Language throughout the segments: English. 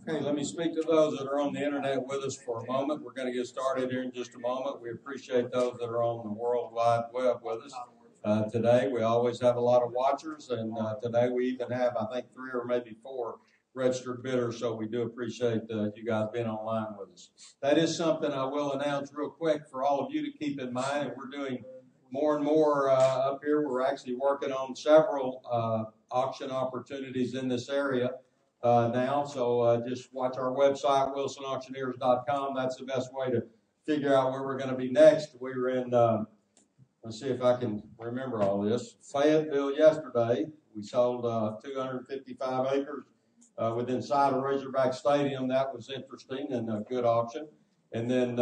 Okay, let me speak to those that are on the internet with us for a moment. We're going to get started here in just a moment. We appreciate those that are on the World Wide Web with us. Today, we always have a lot of watchers, and today we even have, I think, 3 or maybe 4 registered bidders, so we do appreciate you guys being online with us. That is something I will announce real quick for all of you to keep in mind, and we're doing more and more up here. We're actually working on several auction opportunities in this area now, so just watch our website, wilsonauctioneers.com. That's the best way to figure out where we're going to be next. We were in, let's see if I can remember all this, Fayetteville yesterday. We sold 255 acres within sight of Razorback Stadium. That was interesting and a good auction. And then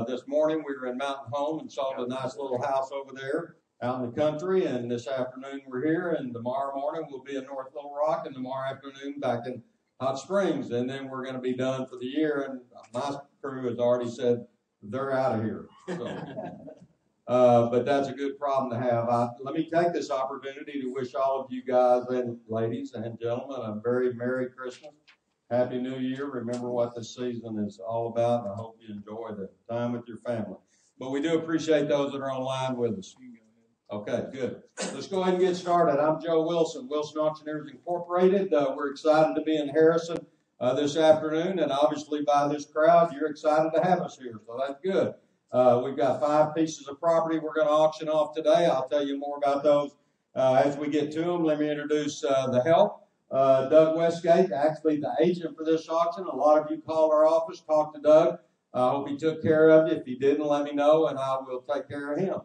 this morning we were in Mountain Home and sold a nice little house over there out in the country. And this afternoon we're here, and tomorrow morning we'll be in North Little Rock, and tomorrow afternoon back in Hot Springs. And then we're going to be done for the year. And my crew has already said they're out of here. So, but that's a good problem to have. Let me take this opportunity to wish all of you guys and ladies and gentlemen a very Merry Christmas. Happy New Year. Remember what this season is all about, and I hope you enjoy the time with your family. But we do appreciate those that are online with us. Okay, good. Let's go ahead and get started. I'm Joe Wilson, Wilson Auctioneers Incorporated. We're excited to be in Harrison this afternoon, and obviously by this crowd, you're excited to have us here, so that's good. We've got 5 pieces of property we're going to auction off today. I'll tell you more about those as we get to them. Let me introduce the help. Doug Westgate, actually the agent for this auction. A lot of you called our office, talked to Doug. I hope he took care of you. If he didn't, let me know, and I will take care of him.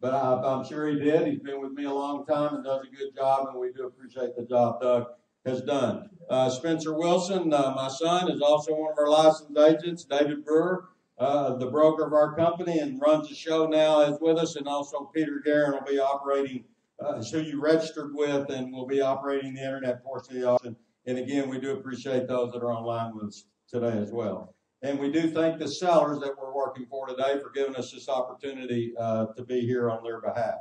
But I'm sure he did. He's been with me a long time and does a good job, and we do appreciate the job Doug has done. Spencer Wilson, my son, is also one of our licensed agents. David Brewer, the broker of our company and runs the show now, is with us, and also Peter Guerin will be operating, who you registered with, and will be operating the internet portion of the auction. And again, we do appreciate those that are online with us today as well. And we do thank the sellers that we're working for today for giving us this opportunity to be here on their behalf.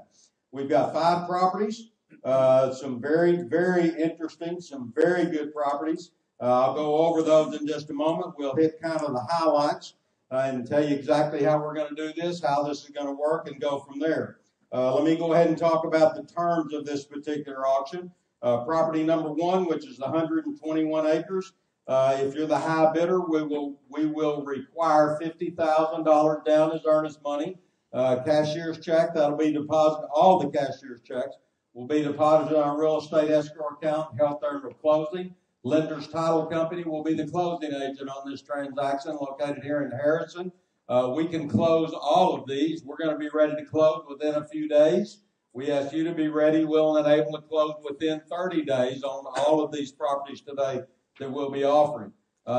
We've got 5 properties, some very, very interesting, some very good properties. I'll go over those in just a moment. We'll hit kind of the highlights and tell you exactly how we're going to do this, how this is going to work, and go from there. Let me go ahead and talk about the terms of this particular auction. Property number 1, which is the 121 acres. If you're the high bidder, we will require $50,000 down as earnest money. Cashier's check, that'll be deposited. All the cashier's checks will be deposited on our real estate escrow account held there until closing. Lender's Title Company will be the closing agent on this transaction, located here in Harrison. We can close all of these. We're going to be ready to close within a few days. We ask you to be ready, willing, and able to close within 30 days on all of these properties today that we'll be offering.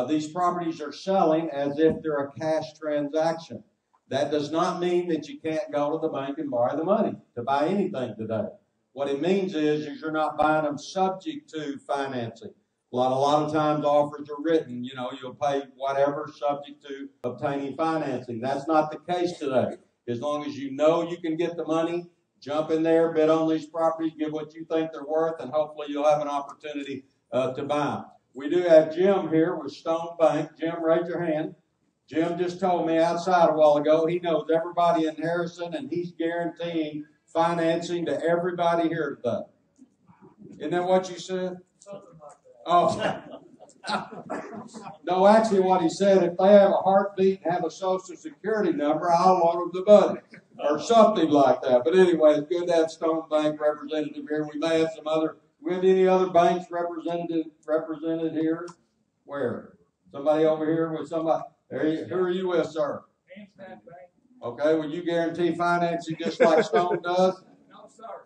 These properties are selling as if they're a cash transaction. That does not mean that you can't go to the bank and borrow the money to buy anything today. What it means is you're not buying them subject to financing. A lot of times offers are written, you'll pay whatever subject to obtaining financing. That's not the case today. As long as you know you can get the money, jump in there, bid on these properties, give what you think they're worth, and hopefully you'll have an opportunity to buy them. We do have Jim here with Stone Bank. Jim, raise your hand. Jim just told me outside a while ago he knows everybody in Harrison, and he's guaranteeing financing to everybody here today. Isn't that what you said? Something like that. Oh. No, actually what he said, if they have a heartbeat and have a social security number, I'll loan them the money. Or something like that. But anyway, it's good to have Stone Bank representative here. We may have some other. Do we have any other banks represented here? Where? Somebody over here with somebody? Who are you with, sir? Bank. Okay, will you guarantee financing just like Stone does? No, sir.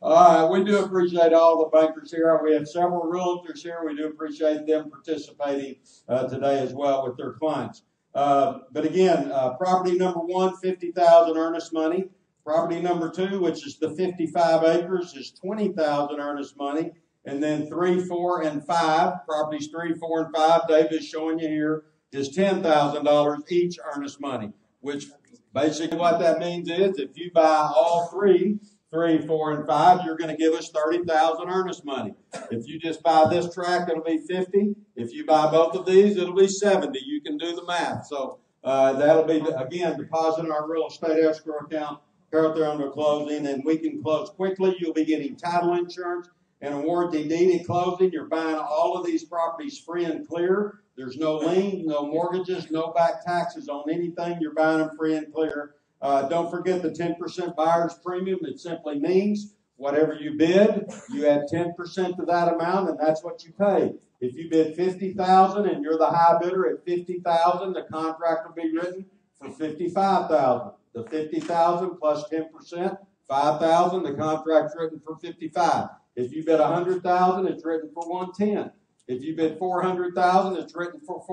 All right, we do appreciate all the bankers here. We have several realtors here. We do appreciate them participating today as well with their clients. But again, property number 1, $50,000 earnest money. Property number 2, which is the 55 acres, is $20,000 earnest money. And then 3, 4, and 5, properties 3, 4, and 5, David is showing you here, is $10,000 each earnest money, which basically what that means is if you buy all 3 3, 4, and 5, you're going to give us $30,000 earnest money. If you just buy this tract, it'll be $50,000. If you buy both of these, it'll be $70,000. You can do the math. So that'll be, again, deposit in our real estate escrow account, carry there under closing, and we can close quickly. You'll be getting title insurance and a warranty deed at closing. You're buying all of these properties free and clear. There's no lien, no mortgages, no back taxes on anything. You're buying them free and clear. Don't forget the 10% buyer's premium. It simply means whatever you bid, you add 10% to that amount, and that's what you pay. If you bid $50,000 and you're the high bidder at $50,000, the contract will be written for $55,000. The $50,000 plus 10%, $5,000. The contract's written for $55,000. If you bid $100,000, it's written for $110,000. If you bid $400,000, it's written for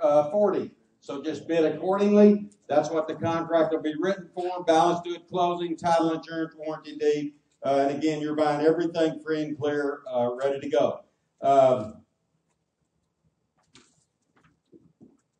$440,000. So just bid accordingly. That's what the contract will be written for. Balance due at closing, title insurance, warranty deed. And again, you're buying everything free and clear, ready to go.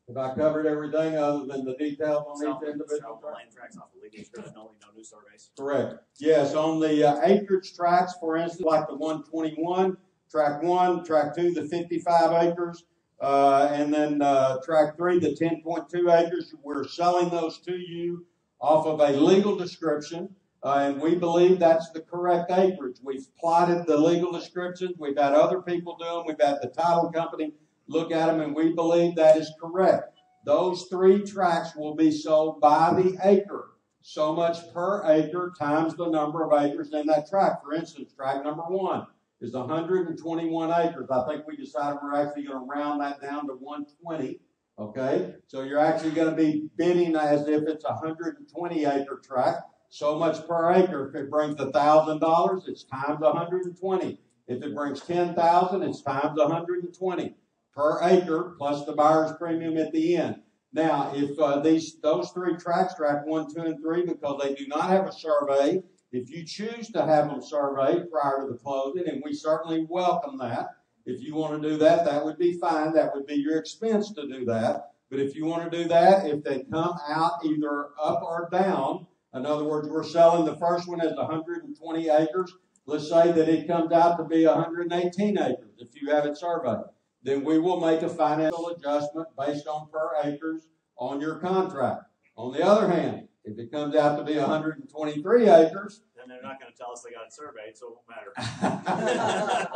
Have I covered everything other than the details on each individual tract? Land tracts off the legal description only, no new surveys. Correct. Yes, on the acreage tracts, for instance, like the 121, tract 1, tract 2, the 55 acres, and then tract 3, the 10.2 acres. We're selling those to you off of a legal description, and we believe that's the correct acreage. We've plotted the legal descriptions. We've had other people do them. We've had the title company look at them, and we believe that is correct. Those 3 tracts will be sold by the acre. So much per acre times the number of acres in that tract. For instance, tract number 1 is 121 acres. I think we decided we're actually going to round that down to 120. Okay? So you're actually going to be bidding as if it's a 120 acre tract. So much per acre. If it brings $1,000, it's times 120. If it brings $10,000, it's times 120 per acre plus the buyer's premium at the end. Now, if those 3 tracts, tract 1, 2, and 3, because they do not have a survey, if you choose to have them surveyed prior to the closing, and we certainly welcome that. If you want to do that, that would be fine. That would be your expense to do that. But if you want to do that, if they come out either up or down, in other words, we're selling the first one as 120 acres. Let's say that it comes out to be 118 acres if you have it surveyed. Then we will make a financial adjustment based on per acres on your contract. On the other hand, if it comes out to be 123 acres, then they're not going to tell us they got it surveyed, so it won't matter.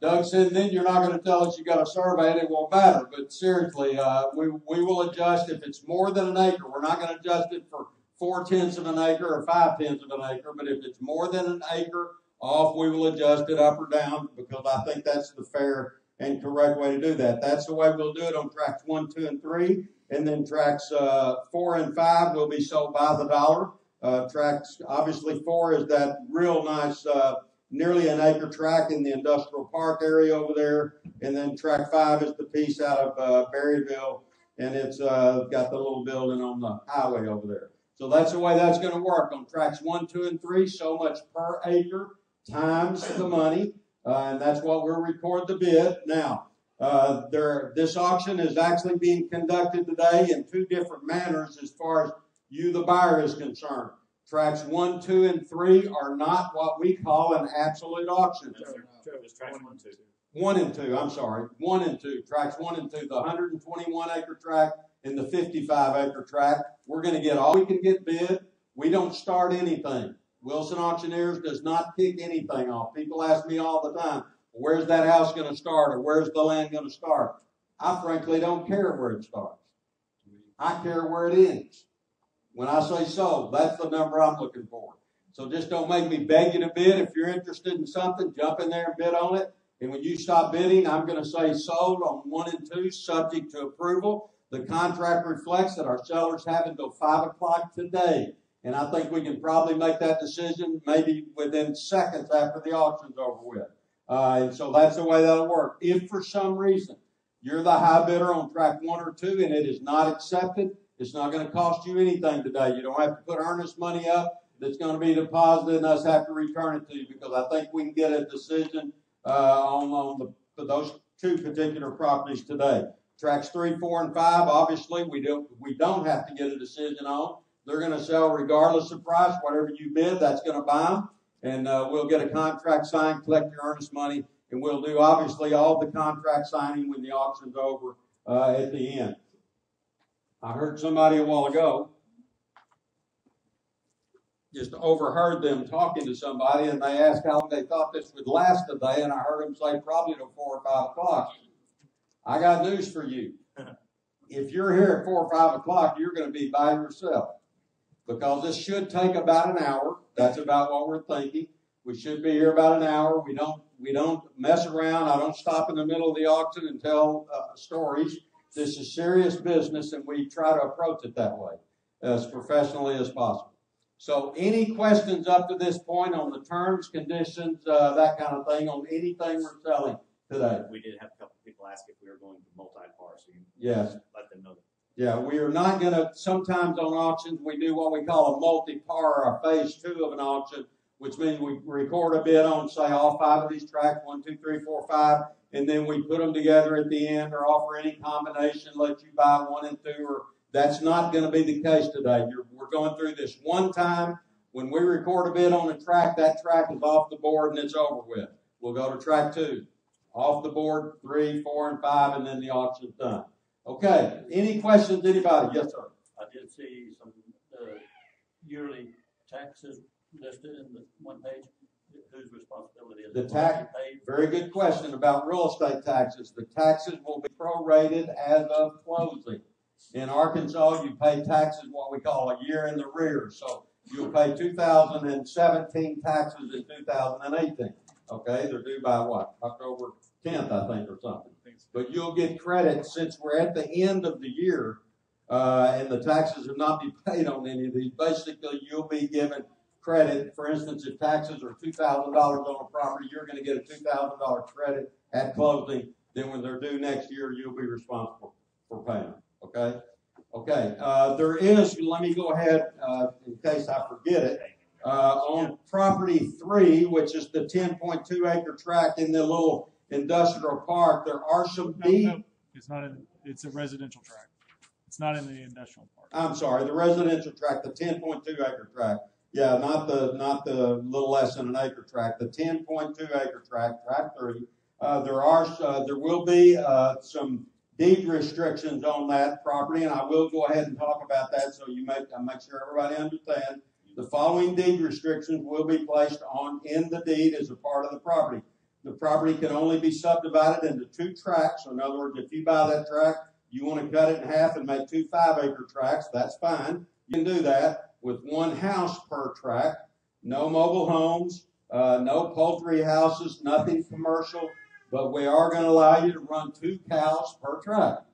Doug said, then you're not going to tell us you got a survey and it won't matter. But seriously, we will adjust if it's more than an acre. We're not going to adjust it for 4/10 of an acre or 5/10 of an acre. But if it's more than an acre off, we will adjust it up or down because I think that's the fair and correct way to do that. That's the way we'll do it on tracts 1, 2, and 3. And then tracts 4 and 5 will be sold by the dollar. Tracts, obviously 4 is that real nice, nearly an acre tract in the industrial park area over there. And then tract 5 is the piece out of Berryville. And it's got the little building on the highway over there. So that's the way that's going to work on tracts 1, 2, and 3. So much per acre times the money. And that's what we'll record the bid. Now, this auction is actually being conducted today in 2 different manners as far as you, the buyer, is concerned. Tracts 1, 2, and 3 are not what we call an absolute auction. Just tracts 1 and 2. 1 and 2, I'm sorry. 1 and 2. Tracts 1 and 2, the 121 acre tract and the 55 acre tract. We're going to get all we can get bid. We don't start anything. Wilson Auctioneers does not kick anything off. People ask me all the time, where's that house going to start or where's the land going to start? I frankly don't care where it starts. I care where it ends. When I say sold, that's the number I'm looking for. So just don't make me beg you to bid. If you're interested in something, jump in there and bid on it. And when you stop bidding, I'm going to say sold on 1 and 2, subject to approval. The contract reflects that our sellers have until 5 o'clock today. And I think we can probably make that decision maybe within seconds after the auction's over with. And so that's the way that'll work. If for some reason you're the high bidder on tract 1 or 2 and it is not accepted, it's not going to cost you anything today. You don't have to put earnest money up that's going to be deposited and us have to return it to you because I think we can get a decision on those 2 particular properties today. Tracts 3, 4, and 5, obviously we don't have to get a decision on. They're going to sell regardless of price. Whatever you bid, that's going to buy them. And we'll get a contract signed, collect your earnest money, and we'll do, obviously, all the contract signing when the auction's over at the end. I heard somebody a while ago, just overheard them talking to somebody, and they asked how long they thought this would last today, and I heard them say probably till 4 or 5 o'clock. I got news for you. If you're here at 4 or 5 o'clock, you're going to be by yourself, because this should take about an hour. That's about what we're thinking. We should be here about an hour. We don't mess around. I don't stop in the middle of the auction and tell stories. This is serious business, and we try to approach it that way, as professionally as possible. So any questions up to this point on the terms, conditions, that kind of thing, on anything we're selling today? We did have a couple of people ask if we were going to multi-par, so you Yes. let them know that. Yeah, we are not going to, sometimes on auctions, we do what we call a multi-par, or phase 2 of an auction, which means we record a bid on, say, all 5 of these tracks, 1, 2, 3, 4, 5, and then we put them together at the end or offer any combination, let you buy 1 and 2, or that's not going to be the case today. We're going through this one time. When we record a bid on a track, that track is off the board and it's over with. We'll go to track 2. Off the board, 3, 4, and 5, and then the auction's done. Okay, any questions, anybody? Yes, sir. I did see some yearly taxes listed in the one page. Whose responsibility is The it? tax, very good question about real estate taxes. The taxes will be prorated as of closing. In Arkansas, you pay taxes what we call a year in the rear. So you'll pay 2017 taxes in 2018. Okay, they're due by what? October 10th, I think, or something. But you'll get credit since we're at the end of the year, and the taxes have not been paid on any of these. Basically, you'll be given credit. For instance, if taxes are $2,000 on a property, you're going to get a $2,000 credit at closing. Then when they're due next year, you'll be responsible for payment. Okay? Okay. There is, let me go ahead in case I forget it. On property 3, which is the 10.2 acre tract in the little industrial park, there are some No, it's not in. It's a residential tract. It's not in the industrial park. I'm sorry, the residential tract, the 10.2 acre tract. Yeah, not the little less than an acre tract. The 10.2 acre tract, tract 3. There will be some deed restrictions on that property, and I will go ahead and talk about that so you make sure everybody understands. The following deed restrictions will be placed in the deed as a part of the property. The property can only be subdivided into 2 tracts. So in other words, if you buy that tract, you want to cut it in half and make 2 5-acre tracts, that's fine. You can do that with 1 house per tract, no mobile homes, no poultry houses, nothing commercial, but we are going to allow you to run 2 cows per tract.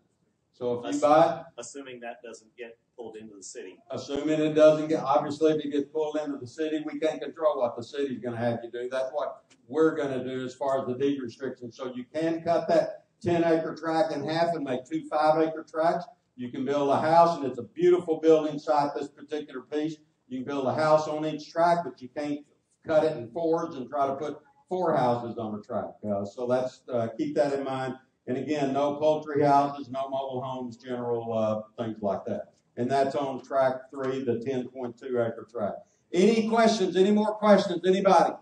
So if you buy, assuming that doesn't get pulled into the city. Assuming it doesn't get, obviously if it gets pulled into the city, we can't control what the city's going to have you do. That's what we're going to do as far as the deed restrictions. So you can cut that 10-acre tract in half and make 2 5-acre tracts. You can build a house, and it's a beautiful building site, this particular piece. You can build a house on each tract, but you can't cut it in 4s and try to put 4 houses on a tract. So that's keep that in mind. And again, no poultry houses, no mobile homes, general things like that. And that's on tract 3, the 10.2 acre tract. Any questions? Any more questions? Anybody?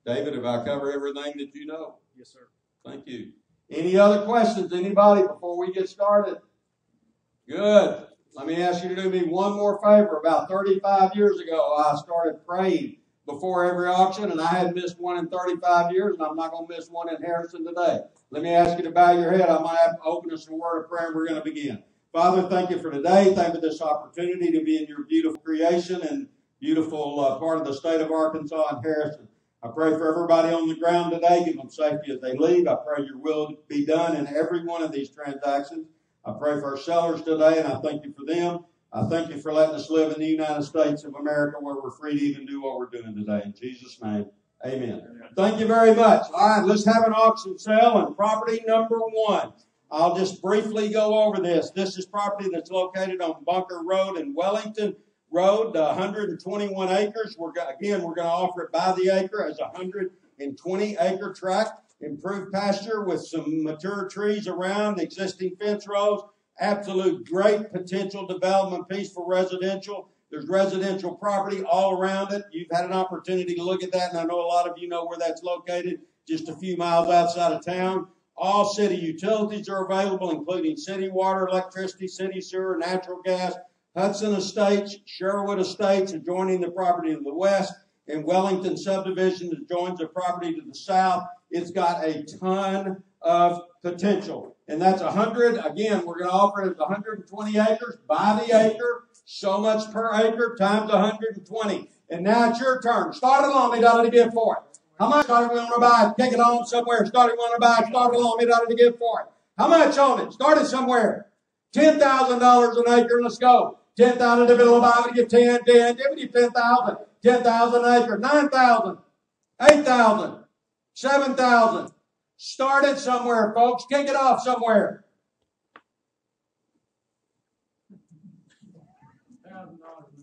David, have I covered everything that you know? Yes, sir. Thank you. Any other questions? Anybody before we get started? Good. Let me ask you to do me one more favor. About 35 years ago, I started praying before every auction, and I hadn't missed one in 35 years, and I'm not going to miss one in Harrison today. Let me ask you to bow your head. I might have to open us in a word of prayer, and we're going to begin. Father, thank you for today. Thank you for this opportunity to be in your beautiful creation and beautiful part of the state of Arkansas and Harrison. I pray for everybody on the ground today. Give them safety as they leave. I pray your will be done in every one of these transactions. I pray for our sellers today, and I thank you for them. I thank you for letting us live in the United States of America where we're free to even do what we're doing today. In Jesus' name, amen. Thank you very much. All right, let's have an auction sale on property number 1. I'll just briefly go over this. This is property that's located on Bunker Road and Wellington Road, 121 acres. We're going to offer it by the acre as a 120-acre tract in improved pasture with some mature trees around, existing fence rows. Absolute great potential development piece for residential. There's residential property all around it. You've had an opportunity to look at that, and I know a lot of you know where that's located, just a few miles outside of town. All city utilities are available, including city water, electricity, city sewer, natural gas. Hudson Estates, Sherwood Estates adjoining the property to the west, and Wellington subdivision adjoins the property to the south. It's got a ton of potential. And that's 100, again, we're going to offer it as 120 acres by the acre, so much per acre times 120. And now it's your turn. Start it on me, dollar to give for it. How much started we want to buy it? Take it on somewhere. Started we want to buy it. Started on me, dollar to give for it. How much on it? Started somewhere. $10,000 an acre. Let's go. 10,000 to build a buy. We give 10, 10. Give me 10,000. 10,000 an acre. 9,000. 8,000. 7,000. Started somewhere, folks. Kick it off somewhere.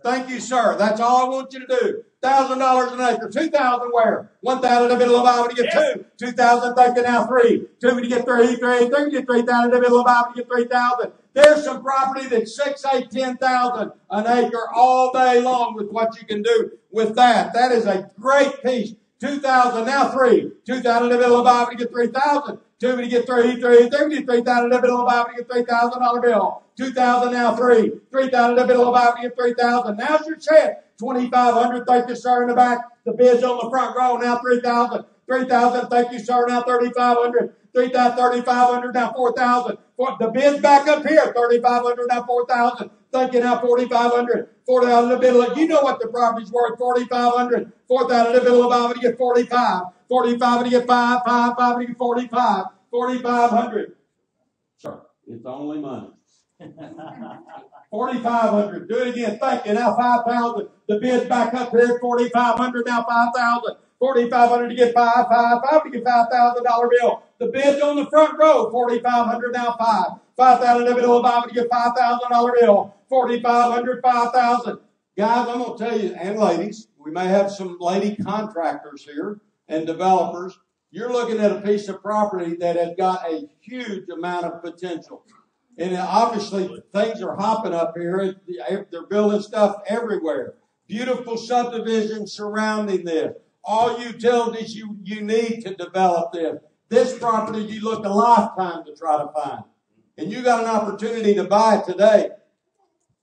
Thank you, sir. That's all I want you to do. $1,000 an acre. 2,000 where? 1,000 to middle of I would get 2. 2,000, thank you, now 3. 2 would get 3. 3 would get 3,000 to middle of I would get 3,000. There's some property that's 6, 8, 10,000 an acre all day long with what you can do with that. That is a great piece. 2,000, now 3. 2,000 to middle of I would get 3,000. 2 would get 3. 3 would get 3,000 to middle of I would get $3,000 bill. 2,000, now 3. 3,000 to middle of I would get 3,000. Now's your chance. 2,500, thank you, sir, in the back. The bid's on the front row, now 3,000. 3,000, thank you, sir, now 3,500. 3,500, now 4,000. The bid's back up here, 3,500, now 4,000. Thank you, now 4,500. 4,000 in the middle. You know what the property's worth, 4,500. 4,000 in the middle of I would get 45. 45 would get 5. 5 would get 45. 4,500. Sir, it's only money. 4,500. Do it again. Thank you. Now 5,000. The bid's back up here. 4,500. Now 5,000. 4,500 to get 5. 5 to get $5,000 bill. The bid's on the front row. 4,500. Now 5. 5,000 in the middle of 5 to get $5,000 bill. 4,500. 5,000. Guys, I'm going to tell you, and ladies, we may have some lady contractors here and developers. You're looking at a piece of property that has got a huge amount of potential. And obviously, things are hopping up here. They're building stuff everywhere. Beautiful subdivisions surrounding this. All utilities you need to develop this. This property you look a lifetime to try to find. And you got an opportunity to buy it today.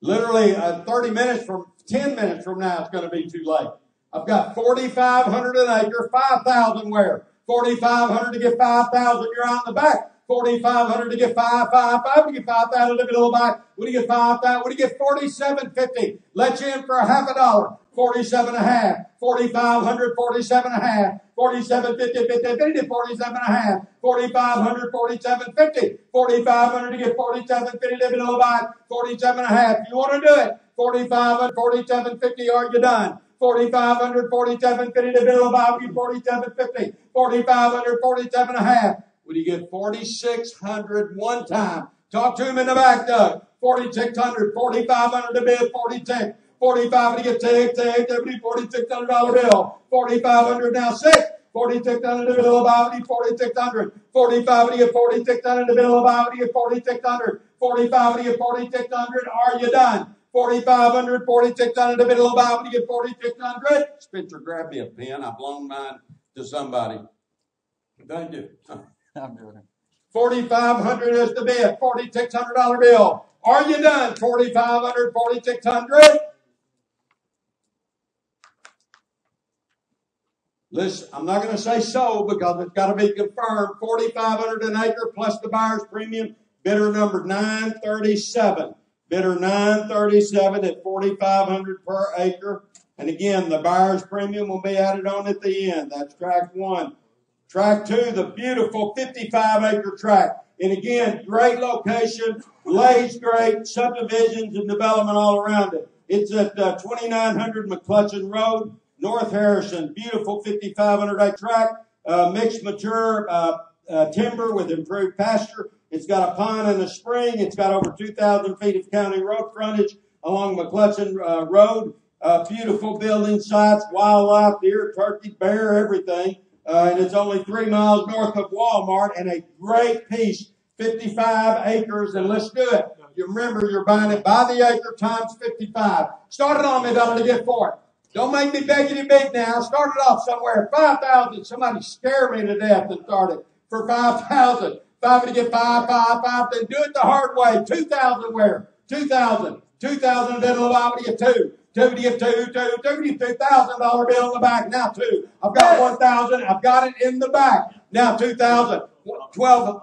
Literally 10 minutes from now, it's going to be too late. I've got 4,500 an acre, 5,000 where? 4,500 to get 5,000. You're out in the back. 4,500 to get 5 to get 5,000 to middle of the back. What do you get 5,000? What do you get 47.50? Let you in for half a dollar. 47 and a half. 4,500, 47 and a half. 47.50, 50, 47 and a half. 4,500, 47.50. 4,500 to get 47.50 to middle of the back. 47 and a half. You want to do it? 4,500, 47.50. Are you done? 4,500, 47.50 to middle of the back. 47.50. 4,500, 47 and a half. Would you get 4,600 one time? Talk to him in the back, Doug. 4,600, 4,500 to bid, 46. 45 to get 6, $4,600 bill. 4,500 now 6. 4,600 to middle of Bobby, 4,600. 45 to get 4,600 to middle of Bobby, get 4,600. 45 to get 4,600. Are you done? 4,500, 4,600 to middle of Bobby, get 4,600. Spencer, grab me a pen. I've loaned mine to somebody. Thank you. I'm doing it. 4,500 is the bid. $4,600 bill. Are you done? 4,500, 4,600. Listen, I'm not going to say so because it's got to be confirmed. 4,500 an acre plus the buyer's premium. Bidder number 937. Bidder 937 at 4,500 per acre. And again, the buyer's premium will be added on at the end. That's tract 1. Tract 2, the beautiful 55-acre tract. And again, great location, lays great, subdivisions and development all around it. It's at 2900 McClutchin Road, North Harrison. Beautiful 5,500-acre tract, mixed mature timber with improved pasture. It's got a pond and a spring. It's got over 2,000 feet of county road frontage along McClutchin Road. Beautiful building sites, wildlife, deer, turkey, bear, everything. and it's only 3 miles north of Walmart, and a great piece, 55 acres, and let's do it. You remember, you're buying it by the acre times 55. Start it on me, that'll get for it. Don't make me beg you big now. Start it off somewhere. 5,000. Somebody scare me to death and start it for 5,000. 5 to get 5, 5, 5. Then do it the hard way. 2,000 where? 2,000. 2,000 and then a little while to get 2. 2 to get 2, 2 to get $2,000 bill in the back. Now 2. I've got 1,000. I've got it in the back. Now 2,000. 12.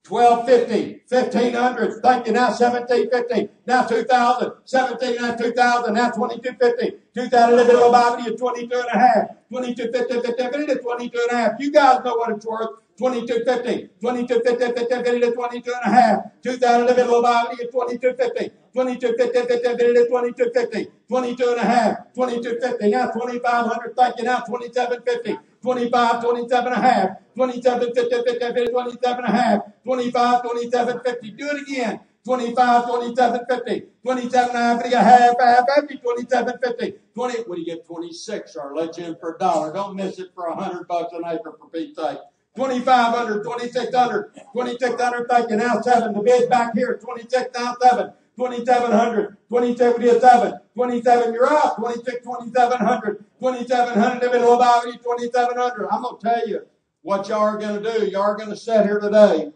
1,250, 1,500. Thank you. Now 1,750. Now 2,000. 17. Now 2,000. Now 2,250. 2,000. A little Bible. You 22 and a half. 2250, 50, 22 and a half. You guys know what it's worth. 2250, 2250, 50, 22 and a half. 2,000. A little Bible. You 2250. 2250, 50, 2250. 22 and a half. 2250. Now 2,500. Thank you. Now 2750. 25, 27 and a half. 27, 50, 50, 27 and a half. 25, 27, 50. Do it again. 25, 27, 50. 27 and a half, half, 50, 27, 50. 20, what do you get? 26, or let you in for $1. Don't miss it for $100 an acre for Pete's sake. 2,500, 2,600, 2,600, thank you. Now 7. The bid back here, 26, now 7. 2,700, 27, 27, you're out. 26, 2,700, 2,700, the middle of Ivy, 2,700. I'm going to tell you what y'all are going to do. Y'all are going to sit here today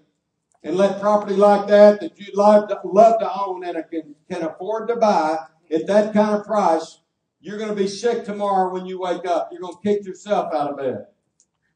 and let property like that you'd love to own and can afford to buy at that kind of price. You're going to be sick tomorrow when you wake up. You're going to kick yourself out of bed.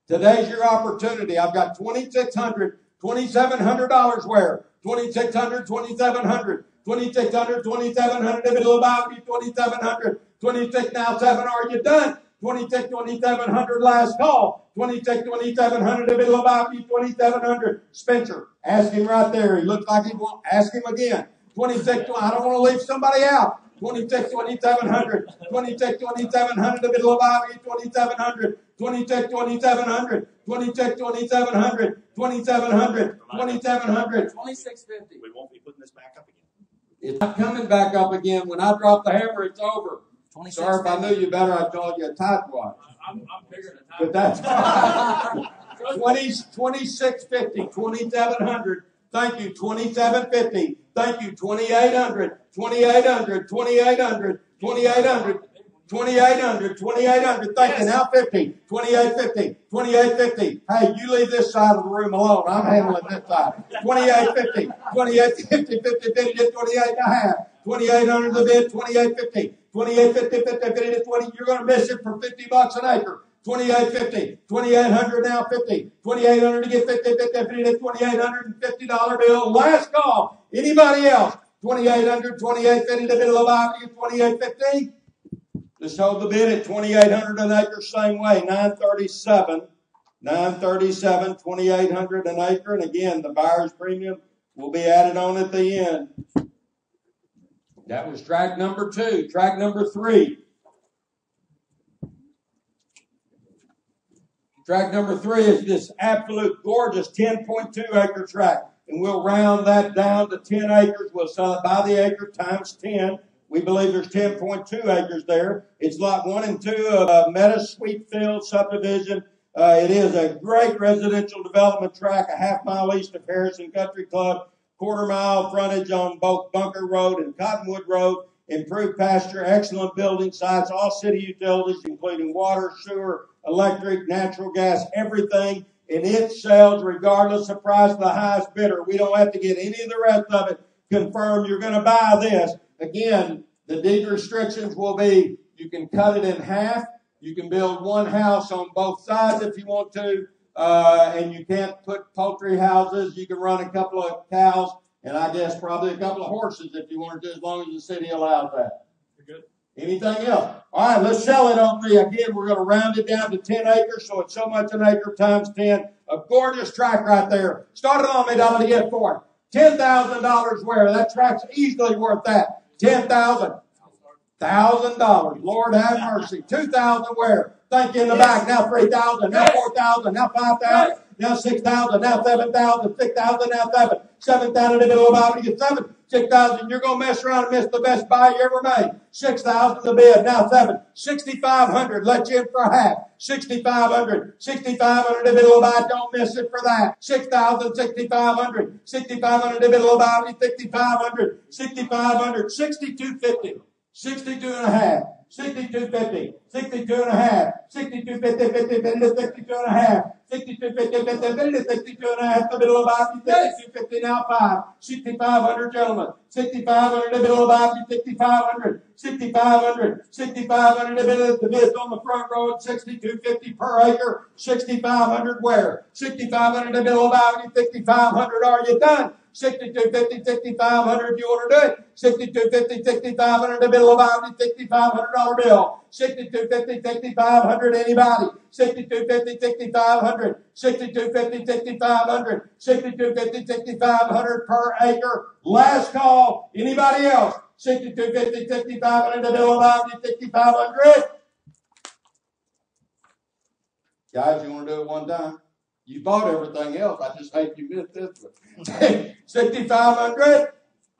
Today's your opportunity. I've got $2,600, $2,700 where? $2,600, $2,700. 2,600, 2,700, if it'll about be 2,700, 26 now 7, are you done? 26, 2,700, last call. 26, 2,700, if it'll about be 2,700. Spencer, ask him right there. He looks like he won't. Ask him again. 26, I don't want to leave somebody out. 26, 2,700, 26, 2,700, if it'll about be 2,700. 26, 2,700, 26, 2,700, 2,700, 2,700. 2650. We won't be putting this back up again. It's not coming back up again. When I drop the hammer, it's over. Sorry, if I knew you better, I'd call you a tightwad. I'm bigger than But that's fine. 2650, 2,700. Thank you, 2,750. Thank you, 2,800, 2,800, 2,800, 2,800. 2,800, 2,800, thank you, now 50, 2,850, 2,850. Hey, you leave this side of the room alone. I'm handling this side. 2,850, 2,850, 50, 50, 28 and a half. 2,800 the bid, 2,850, 2,850, 50, 50 to 20. You're going to miss it for $50 an acre. 2,850, 2,800 now 50, 2,800 to get 50, 50, 50 to $2,850 bill. Last call. Anybody else? 2,800, 2,850 to bid a little 2,850. Just hold the bid at 2,800 an acre, same way, 937, 2,800 an acre. And again, the buyer's premium will be added on at the end. That was track number 2. Track number 3. Track number 3 is this absolute gorgeous 10.2 acre tract. And we'll round that down to 10 acres. We'll sell it by the acre times 10. We believe there's 10.2 acres there. It's lot 1 and 2 of Meadows Sweetfield subdivision. It is a great residential development tract, a half-mile east of Harrison Country Club, quarter-mile frontage on both Bunker Road and Cottonwood Road, improved pasture, excellent building sites, all city utilities, including water, sewer, electric, natural gas, everything. And it sells regardless of price, the highest bidder. We don't have to get any of the rest of it confirmed. You're going to buy this. Again, the deed restrictions will be, you can cut it in half. You can build one house on both sides if you want to. And you can't put poultry houses. You can run a couple of cows and I guess probably a couple of horses if you want to, as long as the city allows that. You're good. Anything else? All right, let's sell it on me. Again, we're going to round it down to 10 acres, so it's so much an acre times 10. A gorgeous tract right there. Start it on me, dollar to get for it. $10,000 where? That tract's easily worth that. $10,000. $1,000. Lord have mercy. $2,000 where? Thank you in the back. Now $3,000. Now $4,000. Now $5,000. now 6,000, now 7,000, 6,000, now 7,000 in the middle of the Bible, you get 7, 6,000. You're going to mess around and miss the best buy you ever made. 6,000 the bid, now 7, 6,500. Let you in for a half. 6,500, 6,500 in the middle of the Bible. Don't miss it for that. 6,000, 6,500, 6,500 in the middle of the Bible, 6,500, 6,500, 6,250, 62 and a half. 62.50, 62 and a half, 62.50, 50, 62 and a half, 62.50, 50, 62 and a half, the middle of the Bible, 62.50, now 5, 6,500, gentlemen, 6,500 in the middle of the Bible, 6,500, 6,500, 6,500 in the middle of the bids on the front row, 62.50 per acre, 6,500 where? 6,500 in the middle of the Bible, 6,500, are you done? 62.50, 6,500, you want to do it? 62.50, 6,500 in the middle of the $6,500 bill. 62.50, 6,500, anybody? 62.50, 6,500, 62.50, 6,500, 62.50, 6,500 per acre. Last call. Anybody else? 62.50, 6,500 in the middle of the 6,500. Guys, you want to do it one time? You bought everything else. I just hate you missed this one. 6,500.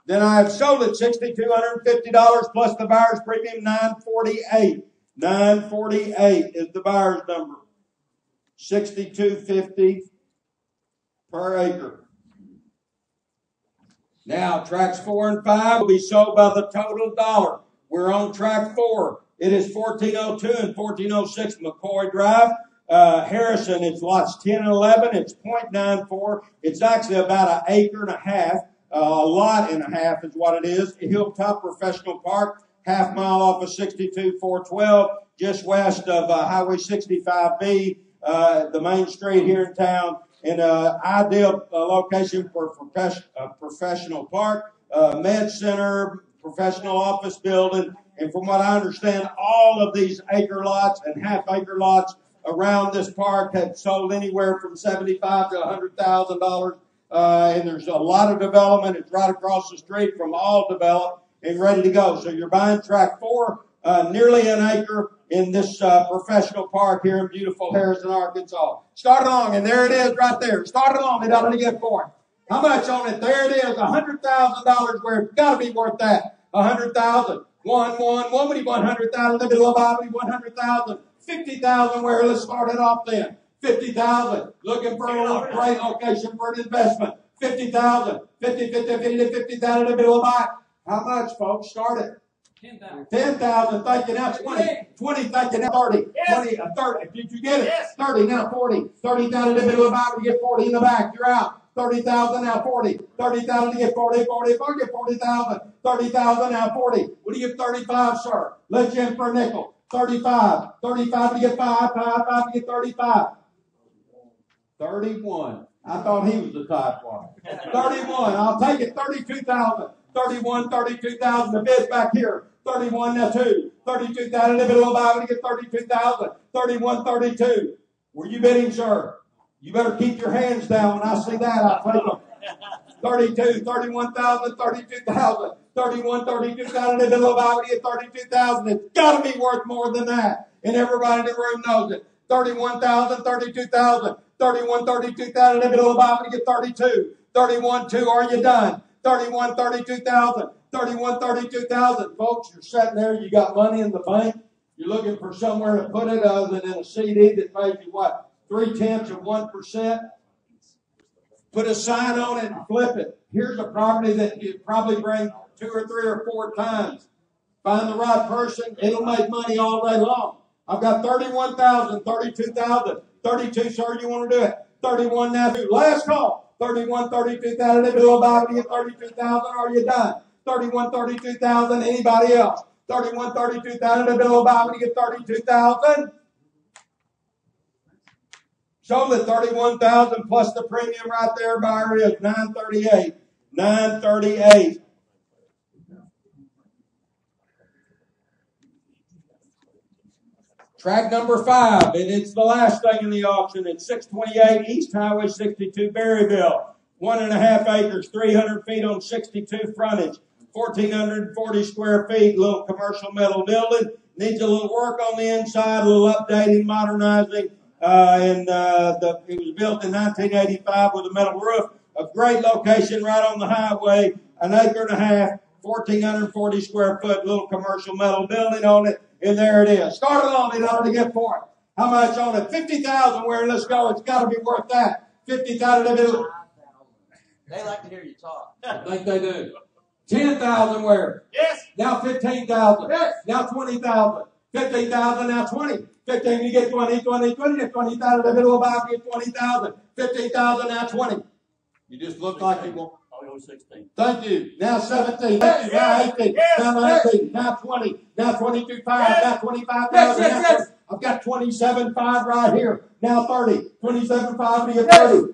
Then I have sold it $6,250 plus the buyer's premium, $948. $948 is the buyer's number. $6,250 per acre. Now, tracks 4 and 5 will be sold by the total dollar. We're on track 4. It is 1402 and 1406 McCoy Drive. Harrison, it's lots 10 and 11. It's 0.94. It's actually about an acre and a half. A lot and a half is what it is. Hilltop Professional Park, half mile off of 62-412, just west of Highway 65B, the main street here in town. And ideal location for professional park, med center, professional office building. And from what I understand, all of these acre lots and half acre lots around this park have sold anywhere from $75,000 to $100,000. And there's a lot of development. It's right across the street from all developed and ready to go. So you're buying track 4, nearly an acre in this professional park here in beautiful Harrison, Arkansas. Start along, and there it is right there. Start along, and only get for it. How much on it? There it is, $100,000 worth. It's got to be worth that. $100,000. One. What do you want? $100,000 in the middle of Bobby. $100,000. $50,000 where? Let's start it off then. $50,000. Looking for a great location for an investment. $50,000. 50,000 in the middle of Bobby. How much, folks? Start it. 10,000. 10,000. Thank you. Now 20. 20. Thank you. Now 30. Yes. 20. 30. Did you get it? Yes. 30. Now 40. 30,000 in the middle of Bobby. You get 40 in the back. You're out. 30,000 now 40. 30,000 to get 40. 40. 40. Get 40,000. 30,000 now 40. What do you get? 35, sir? Let you in for a nickel. 35. 35 to get 5. 5 to get 35. 31. I thought he was the type one. 31. I'll take it. 32,000. 31, 32,000. The bid's back here. 31 now 2. 32,000 in the middle of the Bible to get 32,000. 31, 32. Were you bidding, sir? You better keep your hands down. When I see that, I'll take them. 32, 31,000, 32,000. 31, 32,000 in the middle of the Bible to get 32,000. It's got to be worth more than that. And everybody in the room knows it. 31,000, 32,000. 31, 32,000 in the middle of the Bible to get 32. 31, 2, are you done? 31, 32,000. 31, 32,000. Folks, you're sitting there, you got money in the bank. You're looking for somewhere to put it other than in a CD that pays you what? 0.3%. Put a sign on it and flip it. Here's a property that you probably bring 2 or 3 or 4 times. Find the right person, it'll make money all day long. I've got 31,000, 32,000. 32, sir, you want to do it? 31 now, 2. Last call. 31, 32,000 in the middle of the Bible to get 32,000. Are you done? 31, 32,000. Anybody else? 31, 32,000 in the middle of the Bible to get 32,000. Sold at 31,000 plus the premium right there. Buyer is 938. 938. Track number 5, and it's the last thing in the auction. It's 628 East Highway 62, Berryville. 1.5 acres, 300 feet on 62 frontage, 1,440 square feet, little commercial metal building. Needs a little work on the inside, a little updating, modernizing. It was built in 1985 with a metal roof. A great location right on the highway. An acre and a half, 1,440 square foot little commercial metal building on it. And there it is. Started on it, ought to get for it. How much on it? 50,000. Where? Let's go. It's got to be worth that. 50,000. They like to hear you talk. I think they do. 10,000 where? Yes. Now 15,000. Yes. Now 20,000. 15,000, now 20. 15, you get 20, 20, 20, get 20,000, a little about, get 20,000. 15,000, now 20. You just look like you want. I'll go 16. Thank you. Now 17. Thank you. Now 18. Now 19. Now 20. Now 22.5. Now 25,000. Yes. I've got 27.5 right here. Now 30. 27.5 to get 30.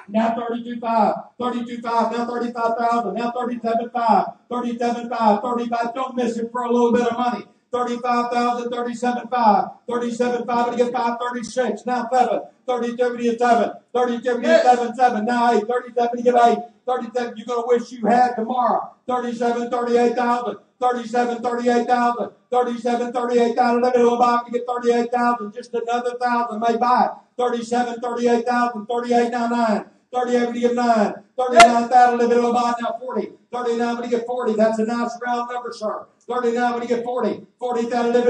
Now 32.5. 32.5. Now 35,000. Now 37.5. 37.5. 35. Don't miss it for a little bit of money. 35,000, 37.5, 37.5 to get 536. Now 7, 32 to get 7, 32 to get 7, now 8, 37 to get 8, 37 you're going to wish you had tomorrow. 37, 38,000, 37, 38,000, 37, 38,000. Let me know about to get 38,000. Just another 1,000 may buy. 37, 38,000, 38 now 9. 38 to get 9. 39,000 to get now 40. 39 to get 40. That's a nice round number, sir. 39 to get 40. 40,000 to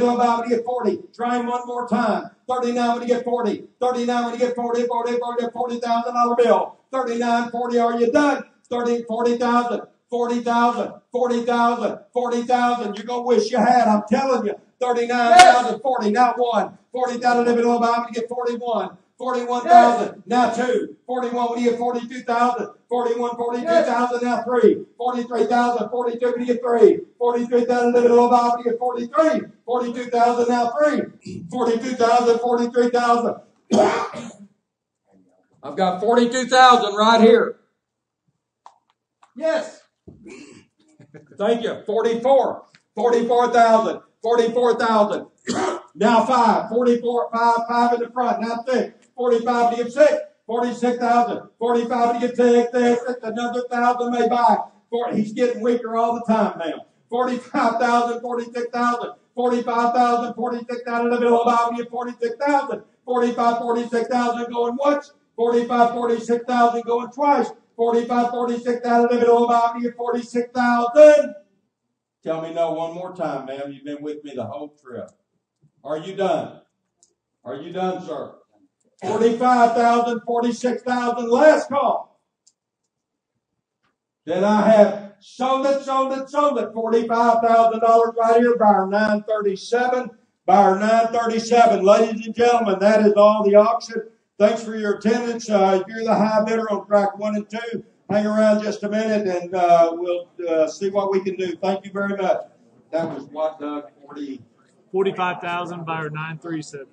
get 40. Try him one more time. 39 to get 40. 39 to get 40. $40,000 bill. 39, 40. Are you done? 30, 40,000. 40,000. 40,000. 40,000. You're going to wish you had. I'm telling you. 39,000. 40. Now 1. 40,000 to get 41. 41,000, now 2. 41, when you get 42,000. 41, 42,000, now 3. 43,000, 42, when you get 3. 43,000, live it a little while, when you get 43. 42,000, now 3. 42,000, 43,000. I've got 42,000 right here. Yes. Thank you. 44. 44,000. 44,000. Now 5. 44, 5 in the front. Now 6. 45 to get 6. 46,000. 45 to get 6. Another 1,000 may buy. He's getting weaker all the time now. 45,000. 46,000. 45,000. 46,000. A little about me. 46,000. 45, 46,000 going once. 45, 46,000 going twice. 45, 46,000. A little about me. 46,000. Tell me no one more time, ma'am. You've been with me the whole trip. Are you done? Are you done, sir? 45,000, 46,000. Last call. Then I have sold it. $45,000 right here. Buyer 937. Buyer 937. Ladies and gentlemen, that is all the auction. Thanks for your attendance. If you're the high bidder on track 1 and 2, hang around just a minute and we'll see what we can do. Thank you very much. That was what, Doug? 45,000 buyer 937.